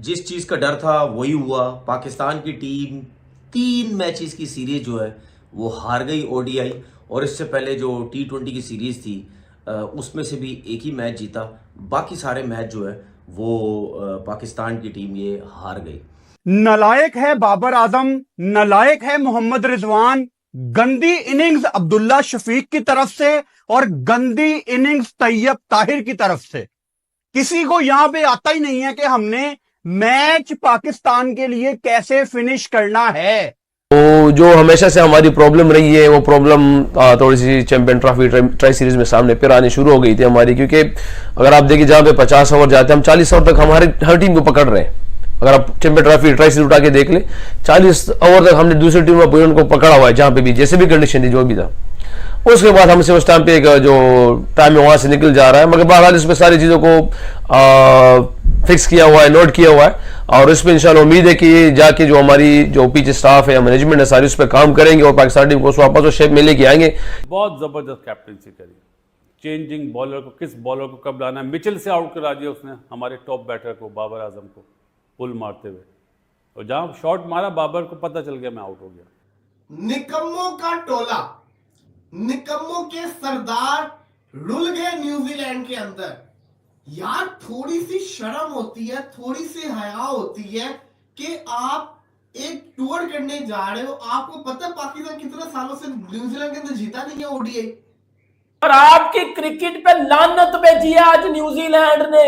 जिस चीज का डर था वही हुआ। पाकिस्तान की टीम 3 मैचेस की सीरीज जो है वो हार गई ओडीआई, और इससे पहले जो T20 की सीरीज थी उसमें से भी एक ही मैच जीता। बाकी सारे मैच जो है वो पाकिस्तान की टीम ये हार गई। नालायक है बाबर आजम, नालायक है मोहम्मद रिजवान। गंदी इनिंग्स अब्दुल्ला शफीक की तरफ से और गंदी इनिंग्स तैयब ताहिर की तरफ से। किसी को यहां पे आता ही नहीं है कि हमने मैच पाकिस्तान के लिए कैसे फिनिश करना है। तो जो हमेशा से हमारी प्रॉब्लम रही है वो प्रॉब्लम थोड़ी सी चैंपियन ट्रॉफी ट्राई सीरीज में सामने फिर आनी शुरू हो गई थी हमारी, क्योंकि अगर आप देखिए जहां पे 50 ओवर जाते हैं हम 40 ओवर तक हमारे हर टीम को पकड़ रहे हैं। अगर आप चैंपियन ट्रॉफी ट्राई सीरीज उठा के देख ले 40 ओवर तक हमने दूसरी टीम अपोनेंट को पकड़ा हुआ है, जहां पे भी जैसे भी कंडीशन थी जो भी था। उसके बाद हमसे उस टाइम पे एक जो टाइम है वहां से निकल जा रहा है, मगर बहरहाल इसमें सारी चीज़ों को फिक्स किया हुआ है, नोट किया हुआ है, और इस पर इंशाल्लाह उम्मीद है कि जाके जो हमारी जो पीछे स्टाफ है, मैनेजमेंट है, सारी उस पर काम करेंगे और पाकिस्तान टीम को वापस उस शेप में लेके आएंगे। बहुत ज़बरदस्त कैप्टनसी करी, चेंजिंग बॉलर को किस बॉलर को कब लाना है, मिचेल से आउट करा दिया उसने हमारे टॉप बैटर को, बाबर आजम को पुल मारते हुए, और जहां शॉट मारा बाबर को पता चल गया मैं आउट हो गया। निकम्मों का टोला, निकम्मों के सरदार रुल गए न्यूजीलैंड के अंदर। यार थोड़ी सी शर्म होती है, थोड़ी सी हया होती है कि आप एक टूर करने जा रहे हो। आपको पता है पाकिस्तान कितने सालों से न्यूजीलैंड के अंदर जीता नहीं है ओडीआई। और आपकी क्रिकेट पे लानत भेजी है आज न्यूजीलैंड ने,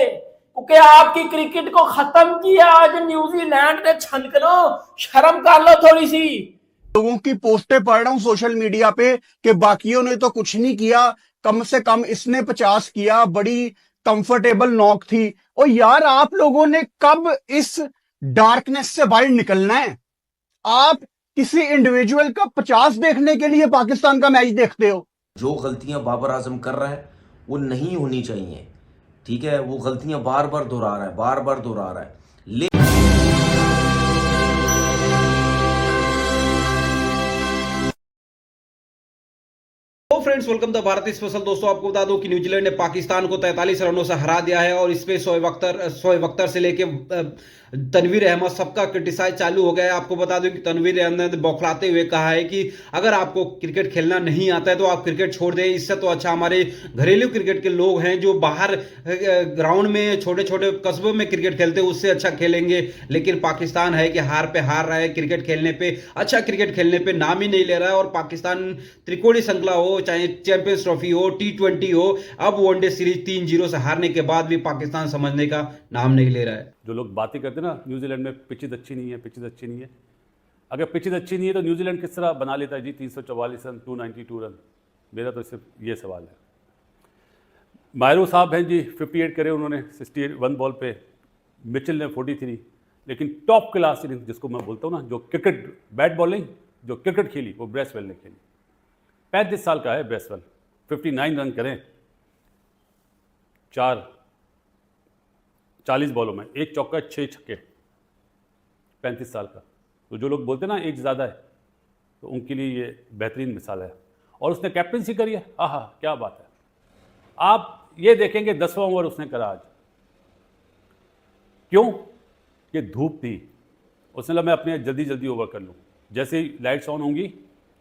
क्योंकि आपकी क्रिकेट को खत्म किया आज न्यूजीलैंड ने। छनक लो, शर्म कर लो थोड़ी सी। लोगों की पोस्टें पढ़ रहा हूं सोशल मीडिया पे कि बाकियों ने तो कुछ नहीं किया, कम से कम इसने 50 किया, बड़ी कंफर्टेबल नॉक थी। और यार आप लोगों ने कब इस डार्कनेस से बाहर निकलना है? आप किसी इंडिविजुअल का 50 देखने के लिए पाकिस्तान का मैच देखते हो? जो गलतियां बाबर आजम कर रहा है वो नहीं होनी चाहिए, ठीक है। वो गलतियां बार बार दोहरा रहा है, बार बार दोहरा रहा है। Friends, welcome the Bharat special. दोस्तों आपको बता दूं कि न्यूजीलैंड ने पाकिस्तान को 43 रनों से हरा दिया है, और इसमें शोएब अख्तर से लेके तनवीर अहमद सबका क्रिटिसाइज चालू हो गया है। आपको बता दूं कि तनवीर अहमद ने बौखलाते हुए कहा है कि अगर आपको क्रिकेट खेलना नहीं आता है तो आप क्रिकेट छोड़ दें, इससे तो अच्छा हमारे घरेलू क्रिकेट के लोग हैं जो बाहर ग्राउंड में छोटे छोटे कस्बों में क्रिकेट खेलते हैं उससे अच्छा खेलेंगे। लेकिन पाकिस्तान है कि हार पे हार रहा है, क्रिकेट खेलने पे, अच्छा क्रिकेट खेलने पे नाम ही नहीं ले रहा है। और पाकिस्तान त्रिकोणी श्रृंखला हो, चाहे चैंपियंस ट्रॉफी हो, T20 हो, अब वनडे सीरीज 3-0 से हारने के बाद भी पाकिस्तान समझने का नाम नहीं ले रहा है। जो लोग बातें करते हैं ना न्यूजीलैंड में पिचेज अच्छी नहीं है, पिचेज अच्छी नहीं है, अगर पिचेज अच्छी नहीं है तो न्यूजीलैंड किस तरह बना लेता है जी 344 रन, 292 रन? मेरा तो सिर्फ ये सवाल है। मायरू साहब हैं जी 58 करे उन्होंने 61 बॉल पे, मिचेल ने 43, लेकिन टॉप क्लास इनिंग जिसको मैं बोलता हूँ ना, जो क्रिकेट बैट बॉलिंग जो क्रिकेट खेली वो ब्रेसवेल ने खेली। 35 साल का है ब्रेसवेल, 59 रन करें 40 बॉलों में, 1 चौका 6 छक्के, 35 साल का। तो जो लोग बोलते हैं ना एज ज़्यादा है, तो उनके लिए ये बेहतरीन मिसाल है। और उसने कैप्टनसी करी है, आहा क्या बात है। आप ये देखेंगे 10वां ओवर उसने करा आज, क्यों? ये धूप थी, उसने लगा मैं अपने जल्दी जल्दी ओवर कर लूँ, जैसे ही लाइट्स ऑन होंगी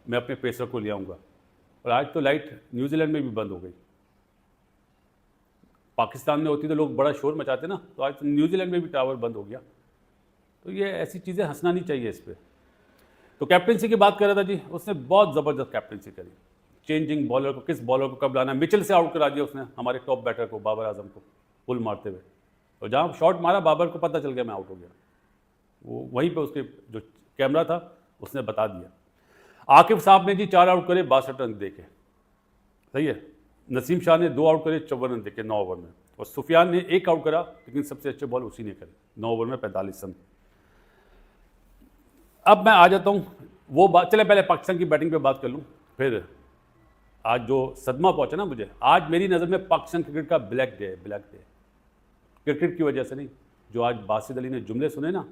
मैं अपने पेसर को ले आऊँगा। और आज तो लाइट न्यूजीलैंड में भी बंद हो गई। पाकिस्तान में होती तो लोग बड़ा शोर मचाते ना, तो आज तो न्यूजीलैंड में भी टावर बंद हो गया। तो ये ऐसी चीज़ें हंसना नहीं चाहिए इस पर। तो कैप्टनसी की बात कर रहा था जी, उसने बहुत ज़बरदस्त कैप्टनसी करी, चेंजिंग बॉलर को किस बॉलर को कब लाना है, मिचेल से आउट करा दिया उसने हमारे टॉप बैटर को, बाबर आजम को पुल मारते हुए, और जहाँ शॉट मारा बाबर को पता चल गया मैं आउट हो गया। वो वहीं पर उसके जो कैमरा था उसने बता दिया। आकिब साहब ने जी 4 आउट करे 62 रन देके, सही है। नसीम शाह ने 2 आउट करे 54 रन देके 9 ओवर में, और सुफियान ने 1 आउट करा, लेकिन सबसे अच्छे बॉल उसी ने करे 9 ओवर में 45 रन। अब मैं आ जाता हूँ वो बात, चले पहले पाकिस्तान की बैटिंग पे बात कर लूँ, फिर आज जो सदमा पहुँचा ना मुझे, आज मेरी नज़र में पाकिस्तान क्रिकेट का ब्लैक डे है, ब्लैक डे। क्रिकेट की वजह से नहीं, जो आज बासित अली ने जुमले सुने ना,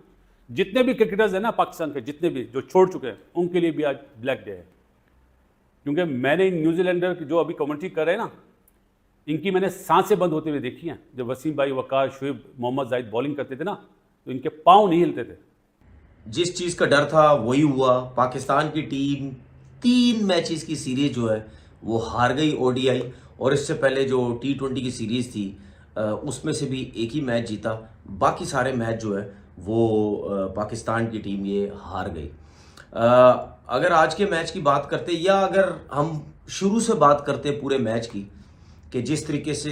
जितने भी क्रिकेटर्स हैं ना पाकिस्तान के, जितने भी जो छोड़ चुके हैं, उनके लिए भी आज ब्लैक डे है। क्योंकि मैंने इन न्यूजीलैंडर की जो अभी कमेंट्री कर रहे हैं ना, इनकी मैंने सांसें बंद होते हुए देखी हैं। जब वसीम भाई, वकार, शुएब, मोहम्मद जाहिद बॉलिंग करते थे ना, तो इनके पाँव नहीं हिलते थे। जिस चीज का डर था वही हुआ। पाकिस्तान की टीम 3 मैचेस की सीरीज जो है वो हार गई ओडीआई, और इससे पहले जो T20 की सीरीज थी उसमें से भी एक ही मैच जीता, बाकी सारे मैच जो है वो पाकिस्तान की टीम ये हार गई। अगर आज के मैच की बात करते, या अगर हम शुरू से बात करते पूरे मैच की, कि जिस तरीके से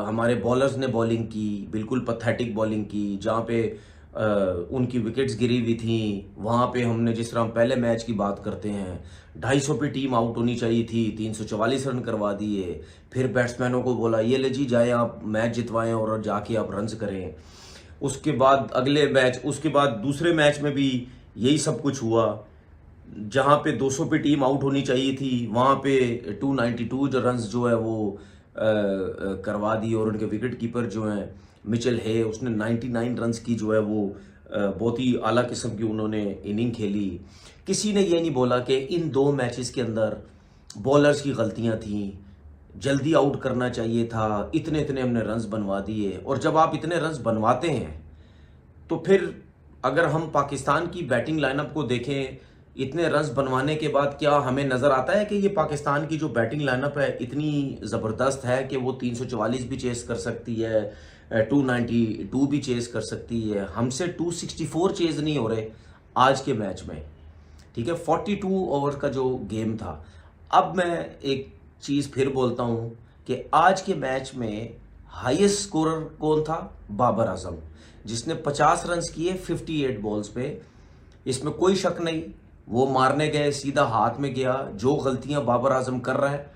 हमारे बॉलर्स ने बॉलिंग की, बिल्कुल पैथेटिक बॉलिंग की, जहाँ पे उनकी विकेट्स गिरी हुई थी, वहाँ पे हमने, जिस तरह हम पहले मैच की बात करते हैं, 250 पे टीम आउट होनी चाहिए थी, 344 रन करवा दिए, फिर बैट्समैनों को बोला ये ले जी जाए आप मैच जितवाएं और जाके आप रन्स करें। उसके बाद अगले मैच, उसके बाद दूसरे मैच में भी यही सब कुछ हुआ, जहाँ पे 200 पे टीम आउट होनी चाहिए थी, वहाँ पे 292 जो रन्स जो है वो करवा दी, और उनके विकेट कीपर जो हैं मिचेल हे, उसने 99 रन्स की जो है वो बहुत ही आला किस्म की उन्होंने इनिंग खेली। किसी ने ये नहीं बोला कि इन 2 मैचेस के अंदर बॉलर्स की गलतियां थी, जल्दी आउट करना चाहिए था, इतने इतने हमने रन्स बनवा दिए। और जब आप इतने रन्स बनवाते हैं तो फिर अगर हम पाकिस्तान की बैटिंग लाइनअप को देखें, इतने रन्स बनवाने के बाद क्या हमें नज़र आता है कि ये पाकिस्तान की जो बैटिंग लाइनअप है इतनी ज़बरदस्त है कि वो 344 भी चेस कर सकती है, 292 भी चेस कर सकती है। हमसे 264 चेज नहीं हो रहे आज के मैच में, ठीक है। 42 ओवर का जो गेम था। अब मैं एक चीज़ फिर बोलता हूँ कि आज के मैच में हाईएस्ट स्कोरर कौन था? बाबर आजम, जिसने 50 रन किए 58 बॉल्स पे। इसमें कोई शक नहीं, वो मारने गए, सीधा हाथ में गया। जो गलतियां बाबर आजम कर रहा है।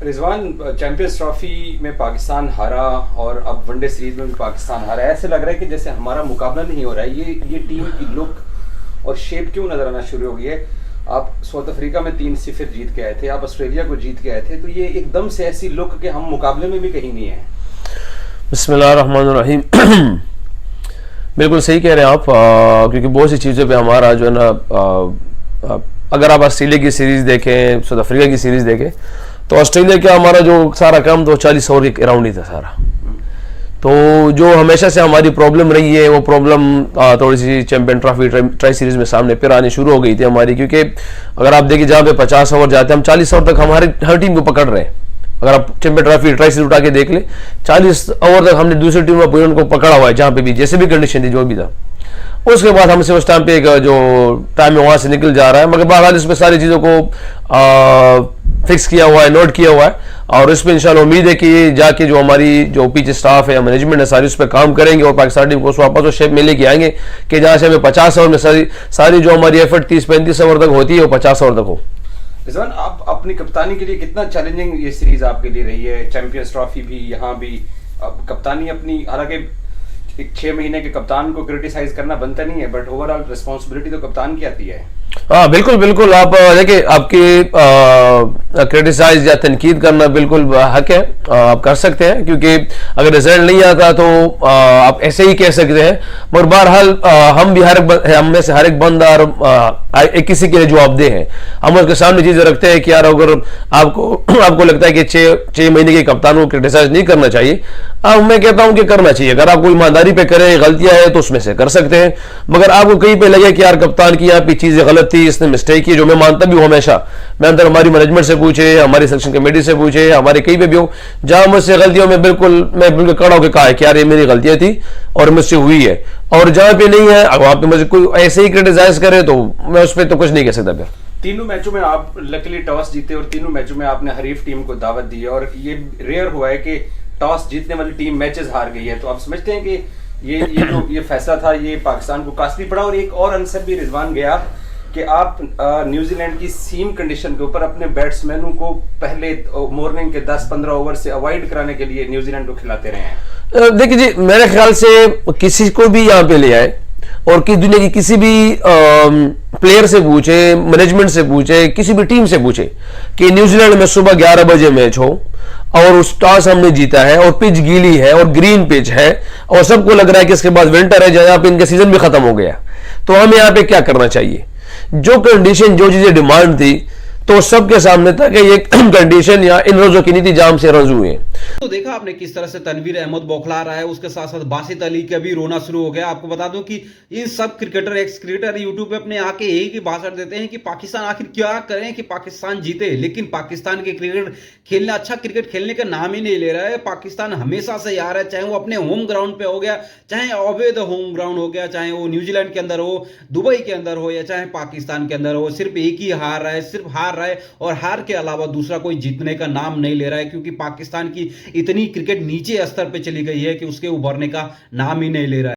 रिजवान, चैंपियंस ट्रॉफी में पाकिस्तान हारा और अब वनडे सीरीज में भी पाकिस्तान हारा है। ऐसे लग रहा है कि जैसे हमारा मुकाबला नहीं हो रहा है। ये टीम की लुक और शेप क्यों नजर आना शुरू हो गई है? आप साउथ अफ्रीका में 3-0 जीत के आए थे, आप ऑस्ट्रेलिया को जीत के आए थे, तो ये एकदम से ऐसी लुक कि हम मुकाबले में भी कहीं नहीं है। बिस्मिल्लाहिर्रहमानिर्रहीम। बिल्कुल सही कह रहे हैं आप, क्योंकि बहुत सी चीज़ों पे हमारा जो है ना, अगर आप ऑस्ट्रेलिया की सीरीज़ देखें, साउथ अफ्रीका की सीरीज़ देखें, तो ऑस्ट्रेलिया का हमारा जो सारा काम तो 40 ओवर के अराउंड ही था सारा। तो जो हमेशा से हमारी प्रॉब्लम रही है वो प्रॉब्लम थोड़ी सी चैंपियन ट्रॉफी ट्राई सीरीज़ में सामने फिर आनी शुरू हो गई थी हमारी, क्योंकि अगर आप देखिए जहाँ पे 50 ओवर जाते हैं, हम 40 ओवर तक हमारे हर टीम को पकड़ रहे हैं। अगर आप चैंपियन ट्रॉफी ट्राई सीरीज उठा के देख ले, 40 ओवर तक हमने दूसरी टीम का पोजीशन को पकड़ा हुआ है, जहाँ पे भी जैसे भी कंडीशन थी, जो भी था। उसके बाद हमसे उस टाइम पे जो टाइम है वहाँ से निकल जा रहा है, मगर बहरहाल इसमें सारी चीज़ों को फिक्स किया हुआ है, नोट किया हुआ है, और इस पर इंशाल्लाह उम्मीद है कि जाके जो हमारी जो पीछे स्टाफ है, मैनेजमेंट है, सारी उस पर काम करेंगे और पाकिस्तान टीम को वापस उस शेप में लेके आएंगे कि जहाँ से हमें 50 ओवर में सारी जो हमारी एफर्ट 30-35 ओवर तक होती है वो 50 ओवर तक हो। रिजवान, आप अपनी कप्तानी के लिए कितना चैलेंजिंग ये सीरीज आपके लिए रही है? चैंपियंस ट्रॉफी भी, यहाँ भी अब कप्तानी अपनी, हालांकि 6 महीने के कप्तान को क्रिटिसाइज करना बनता नहीं है, बट ओवरऑल रिस्पॉन्सिबिलिटी तो कप्तान की आती है। हाँ बिल्कुल बिल्कुल, आप देखिए, आपकी क्रिटिसाइज या तनकीद करना बिल्कुल हक है, आप कर सकते हैं, क्योंकि अगर रिजल्ट नहीं आता तो आप ऐसे ही कह सकते हैं। मगर बहरहाल हम भी हम में से हर एक बंदा एक किसी के लिए जवाबदेह है। हम उसके सामने चीजें रखते हैं कि यार अगर आपको लगता है कि 6 महीने के कप्तान को क्रिटिसाइज नहीं करना चाहिए, मैं कहता हूं कि करना चाहिए। अगर आप कोई ईमानदारी पे करें, गलतियां हैं तो उसमें से कर सकते हैं, मगर आपको कहीं पे लगे कि यार कप्तान की यहाँ पे चीजें गलत थी, इसने मिस्टेक की, जो मैं मानता भी हूं हमेशा, मैं अंदर हमारी मैनेजमेंट से पूछे, हमारी सेक्शन कमेटी से पूछे, हमारे कहीं पे भी हो, जहां मुझसे गलतियों में बिल्कुल खड़ा होकर कहा है कि यार ये मेरी गलतियां थी और मुझसे हुई है, और जहां पे नहीं है, वहां पे मुझे कोई ऐसे ही क्रिटिसाइज करे तो मैं उस पर तो कुछ नहीं कह सकता। फिर तीनों मैचों में आप लकीली टॉस जीते और तीनों मैचों में आपने हरीफ टीम को दावत दी, और ये रेयर हुआ है कि टॉस जीतने वाली टीम मैचेस हार गई है। तो आप समझते हैं कि ये फैसला था, ये पाकिस्तान को कास्टली पड़ा। और एक और आंसर भी रिजवान गया कि आप न्यूजीलैंड की सीम कंडीशन के ऊपर अपने बैट्समैनों को पहले मॉर्निंग के 10-15 ओवर से अवॉइड कराने के लिए न्यूजीलैंड को खिलाते रहे हैं। देखिए जी, मेरे ख्याल से किसी को भी यहाँ पे ले आए और कि दुनिया की किसी भी प्लेयर से पूछे, मैनेजमेंट से पूछे, किसी भी टीम से पूछे कि न्यूजीलैंड में सुबह 11 बजे मैच हो और उस टॉस हमने जीता है और पिच गीली है और ग्रीन पिच है और सबको लग रहा है कि इसके बाद विंटर है, जहां पे इनका सीजन भी खत्म हो गया, तो हमें यहाँ पे क्या करना चाहिए? जो कंडीशन, जो चीजें डिमांड थी, तो सबके सामने था कि ये कंडीशन या इन रोजों की नहीं थी, जाम से रंज हुए हैं। तो देखा आपने किस तरह से तनवीर अहमद बौखला रहा है, उसके साथ साथ बासित अली का भी रोना शुरू हो गया। आपको बता दूं कि इन सब क्रिकेटर, एक्स क्रिकेटर यूट्यूब पे अपने आके यही की भाषण देते हैं कि पाकिस्तान आखिर क्या करें कि पाकिस्तान जीते, लेकिन पाकिस्तान के क्रिकेट खेलना, अच्छा क्रिकेट खेलने का नाम ही नहीं ले रहा है। पाकिस्तान हमेशा से यार है, चाहे वो अपने होम ग्राउंड पे हो गया, चाहे अवैध होम ग्राउंड हो गया, चाहे वो न्यूजीलैंड के अंदर हो, दुबई के अंदर हो, या चाहे पाकिस्तान के अंदर हो, सिर्फ एक ही हार रहा है, सिर्फ हार रहा है, और हार के अलावा दूसरा कोई जीतने का नाम नहीं ले रहा है, क्योंकि पाकिस्तान की इतनी क्रिकेट नीचे स्तर पे चली गई है कि उसके उभरने का नाम ही नहीं ले रहा है।